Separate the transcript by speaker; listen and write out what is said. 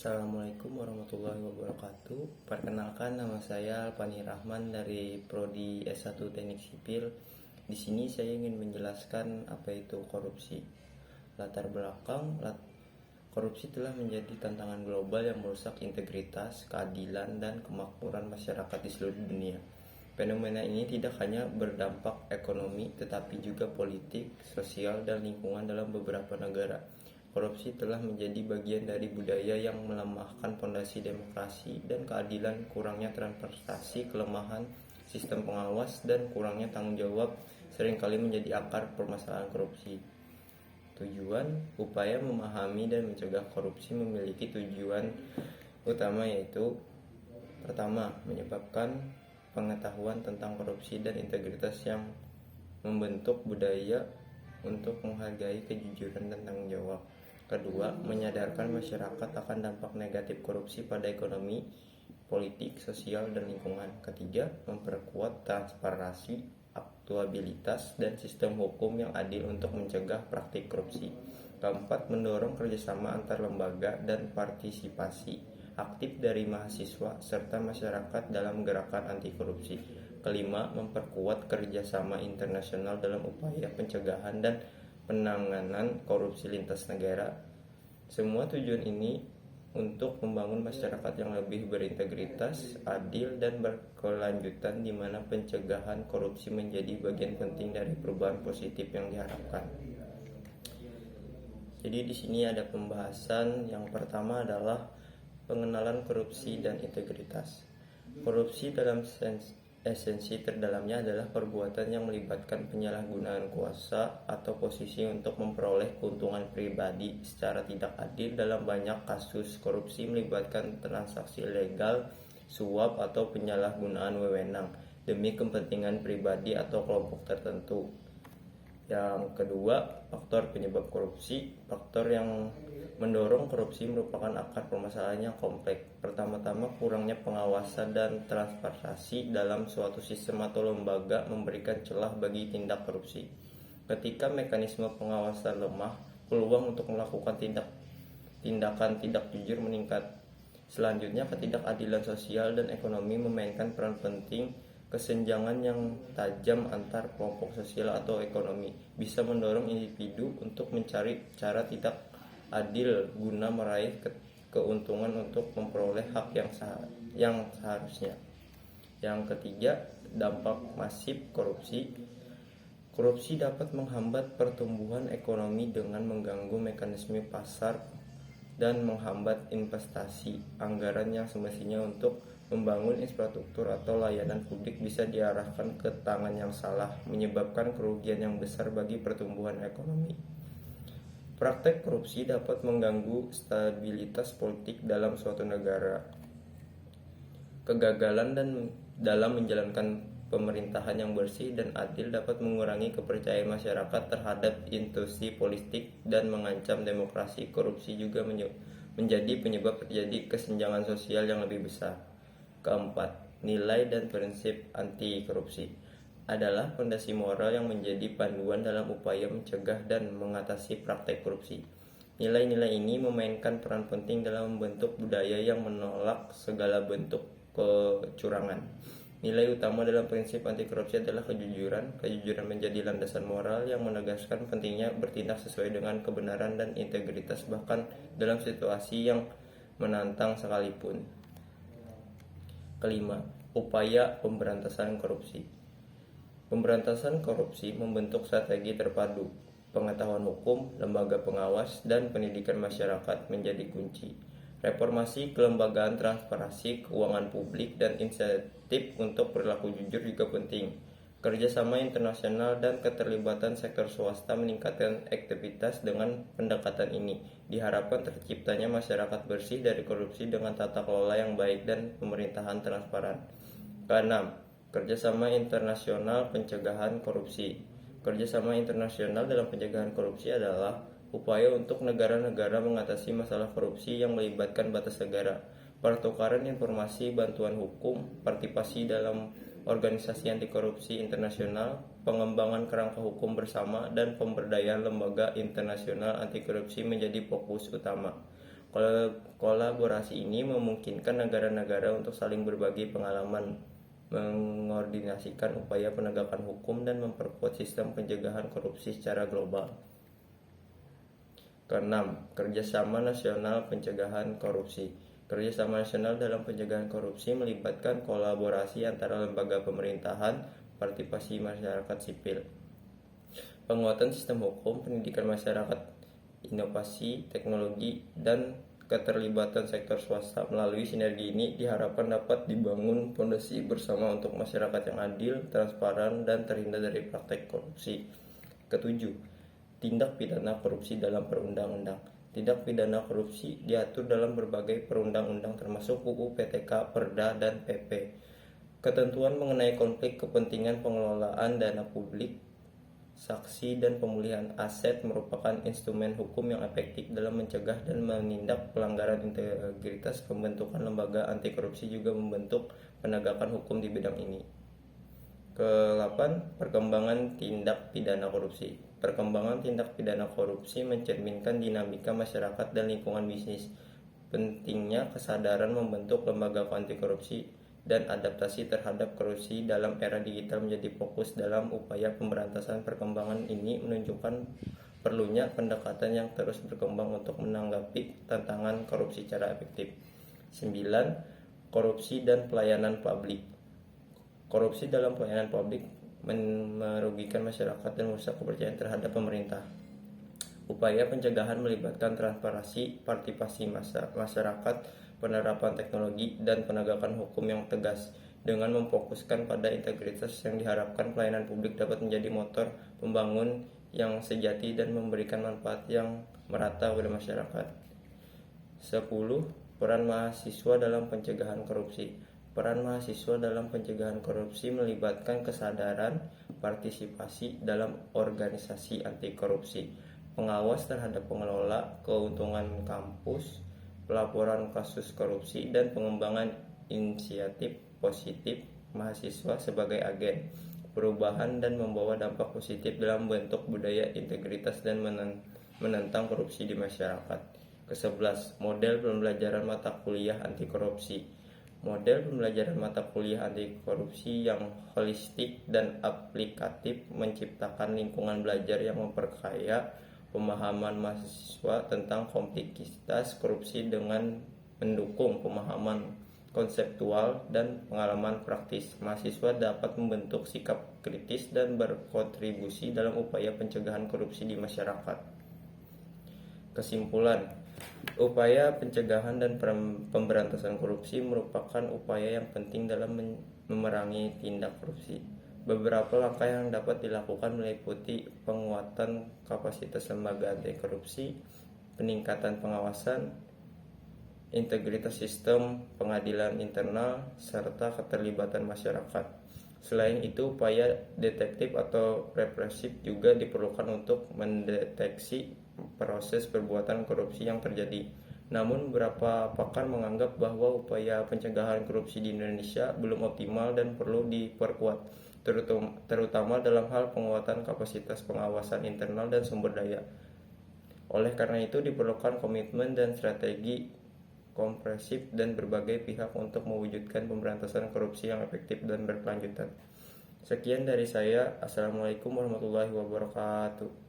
Speaker 1: Assalamualaikum warahmatullahi wabarakatuh. Perkenalkan, nama saya Alpani Rahman dari Prodi S1 Teknik Sipil. Di sini saya ingin menjelaskan apa itu korupsi. Latar belakang, korupsi telah menjadi tantangan global yang merusak integritas, keadilan, dan kemakmuran masyarakat di seluruh dunia. Fenomena ini tidak hanya berdampak ekonomi, tetapi juga politik, sosial, dan lingkungan dalam beberapa negara. Korupsi telah menjadi bagian dari budaya yang melemahkan fondasi demokrasi dan keadilan, kurangnya transparansi, kelemahan sistem pengawas, dan kurangnya tanggung jawab seringkali menjadi akar permasalahan korupsi. Tujuan upaya memahami dan mencegah korupsi memiliki tujuan utama, yaitu pertama, menyebabkan pengetahuan tentang korupsi dan integritas yang membentuk budaya untuk menghargai kejujuran dan tanggung jawab. Kedua, menyadarkan masyarakat akan dampak negatif korupsi pada ekonomi, politik, sosial, dan lingkungan. Ketiga, memperkuat transparansi, akuntabilitas, dan sistem hukum yang adil untuk mencegah praktik korupsi. Keempat, mendorong kerjasama antar lembaga dan partisipasi aktif dari mahasiswa serta masyarakat dalam gerakan anti korupsi. Kelima, memperkuat kerjasama internasional dalam upaya pencegahan dan penanganan korupsi lintas negara. Semua tujuan ini untuk membangun masyarakat yang lebih berintegritas, adil, dan berkelanjutan, di mana pencegahan korupsi menjadi bagian penting dari perubahan positif yang diharapkan. Jadi di sini ada pembahasan. Yang pertama adalah pengenalan korupsi dan integritas. Korupsi dalam esensi terdalamnya adalah perbuatan yang melibatkan penyalahgunaan kuasa atau posisi untuk memperoleh keuntungan pribadi secara tidak adil. Dalam banyak kasus, korupsi melibatkan transaksi ilegal, suap, atau penyalahgunaan wewenang demi kepentingan pribadi atau kelompok tertentu. Yang kedua, faktor penyebab korupsi. Faktor yang mendorong korupsi merupakan akar permasalahan yang kompleks. Pertama-tama, kurangnya pengawasan dan transparansi dalam suatu sistem atau lembaga memberikan celah bagi tindak korupsi. Ketika mekanisme pengawasan lemah, peluang untuk melakukan tindakan tidak jujur meningkat. Selanjutnya, ketidakadilan sosial dan ekonomi memainkan peran penting. Kesenjangan yang tajam antar kelompok sosial atau ekonomi bisa mendorong individu untuk mencari cara tidak adil guna meraih keuntungan untuk memperoleh hak yang seharusnya. Yang ketiga, dampak masif korupsi. Korupsi dapat menghambat pertumbuhan ekonomi dengan mengganggu mekanisme pasar dan menghambat investasi. Anggaran yang semestinya untuk membangun infrastruktur atau layanan publik bisa diarahkan ke tangan yang salah, menyebabkan kerugian yang besar bagi pertumbuhan ekonomi. Praktek korupsi dapat mengganggu stabilitas politik dalam suatu negara. Kegagalan dalam menjalankan pemerintahan yang bersih dan adil dapat mengurangi kepercayaan masyarakat terhadap institusi politik dan mengancam demokrasi. Korupsi juga menjadi penyebab terjadi kesenjangan sosial yang lebih besar. Keempat, nilai dan prinsip anti korupsi adalah fondasi moral yang menjadi panduan dalam upaya mencegah dan mengatasi praktek korupsi. Nilai-nilai ini memainkan peran penting dalam membentuk budaya yang menolak segala bentuk kecurangan. Nilai utama dalam prinsip anti korupsi adalah kejujuran. Kejujuran menjadi landasan moral yang menegaskan pentingnya bertindak sesuai dengan kebenaran dan integritas, bahkan dalam situasi yang menantang sekalipun. Kelima, upaya pemberantasan korupsi. Pemberantasan korupsi membentuk strategi terpadu. Pengetahuan hukum, lembaga pengawas, dan pendidikan masyarakat menjadi kunci. Reformasi kelembagaan, transparansi keuangan publik, dan insentif untuk perilaku jujur juga penting. Kerjasama internasional dan keterlibatan sektor swasta meningkatkan aktivitas. Dengan pendekatan ini diharapkan terciptanya masyarakat bersih dari korupsi dengan tata kelola yang baik dan pemerintahan transparan. Keenam, kerjasama internasional pencegahan korupsi. Kerjasama internasional dalam pencegahan korupsi adalah upaya untuk negara-negara mengatasi masalah korupsi yang melibatkan batas negara, pertukaran informasi, bantuan hukum, partisipasi dalam organisasi anti korupsi internasional, pengembangan kerangka hukum bersama, dan pemberdayaan lembaga internasional anti korupsi menjadi fokus utama. Kolaborasi ini memungkinkan negara-negara untuk saling berbagi pengalaman, mengordinasikan upaya penegakan hukum, dan memperkuat sistem pencegahan korupsi secara global. Keenam, kerjasama nasional pencegahan korupsi. Kerjasama nasional dalam pencegahan korupsi melibatkan kolaborasi antara lembaga pemerintahan, partisipasi masyarakat sipil, penguatan sistem hukum, pendidikan masyarakat, inovasi, teknologi, dan keterlibatan sektor swasta. Melalui sinergi ini diharapkan dapat dibangun fondasi bersama untuk masyarakat yang adil, transparan, dan terhindar dari praktek korupsi. Ketujuh, tindak pidana korupsi dalam perundang-undang. Tindak pidana korupsi diatur dalam berbagai perundang-undang termasuk UU, PTK, Perda, dan PP. Ketentuan mengenai konflik kepentingan, pengelolaan dana publik, saksi, dan pemulihan aset merupakan instrumen hukum yang efektif dalam mencegah dan menindak pelanggaran integritas. Pembentukan lembaga anti korupsi juga membentuk penegakan hukum di bidang ini. Ke-8, perkembangan tindak pidana korupsi. Perkembangan tindak pidana korupsi mencerminkan dinamika masyarakat dan lingkungan bisnis. Pentingnya kesadaran membentuk lembaga anti korupsi dan adaptasi terhadap korupsi dalam era digital menjadi fokus dalam upaya pemberantasan. Perkembangan ini menunjukkan perlunya pendekatan yang terus berkembang untuk menanggapi tantangan korupsi secara efektif. 9. Korupsi dan pelayanan publik. Korupsi dalam pelayanan publik merugikan masyarakat dan merusak kepercayaan terhadap pemerintah. Upaya pencegahan melibatkan transparansi, partisipasi masyarakat, penerapan teknologi, dan penegakan hukum yang tegas. Dengan memfokuskan pada integritas yang diharapkan, pelayanan publik dapat menjadi motor pembangun yang sejati dan memberikan manfaat yang merata kepada masyarakat. 10. Peran mahasiswa dalam pencegahan korupsi. Peran mahasiswa dalam pencegahan korupsi melibatkan kesadaran, partisipasi dalam organisasi anti korupsi, pengawas terhadap pengelola keuntungan kampus, pelaporan kasus korupsi, dan pengembangan inisiatif positif mahasiswa sebagai agen perubahan dan membawa dampak positif dalam bentuk budaya integritas dan menentang korupsi di masyarakat. Ke-11, model pembelajaran mata kuliah anti korupsi. Model pembelajaran mata kuliah anti korupsi yang holistik dan aplikatif menciptakan lingkungan belajar yang memperkaya pemahaman mahasiswa tentang kompleksitas korupsi dengan mendukung pemahaman konseptual dan pengalaman praktis. Mahasiswa dapat membentuk sikap kritis dan berkontribusi dalam upaya pencegahan korupsi di masyarakat. Kesimpulan, upaya pencegahan dan pemberantasan korupsi merupakan upaya yang penting dalam memerangi tindak korupsi. Beberapa langkah yang dapat dilakukan meliputi penguatan kapasitas lembaga anti korupsi, peningkatan pengawasan, integritas sistem pengadilan internal, serta keterlibatan masyarakat. Selain itu, upaya detektif atau represif juga diperlukan untuk mendeteksi proses perbuatan korupsi yang terjadi. Namun beberapa pakar menganggap bahwa upaya pencegahan korupsi di Indonesia belum optimal dan perlu diperkuat, terutama dalam hal penguatan kapasitas pengawasan internal dan sumber daya. Oleh karena itu diperlukan komitmen dan strategi komprehensif dan berbagai pihak untuk mewujudkan pemberantasan korupsi yang efektif dan berkelanjutan. Sekian dari saya. Assalamualaikum warahmatullahi wabarakatuh.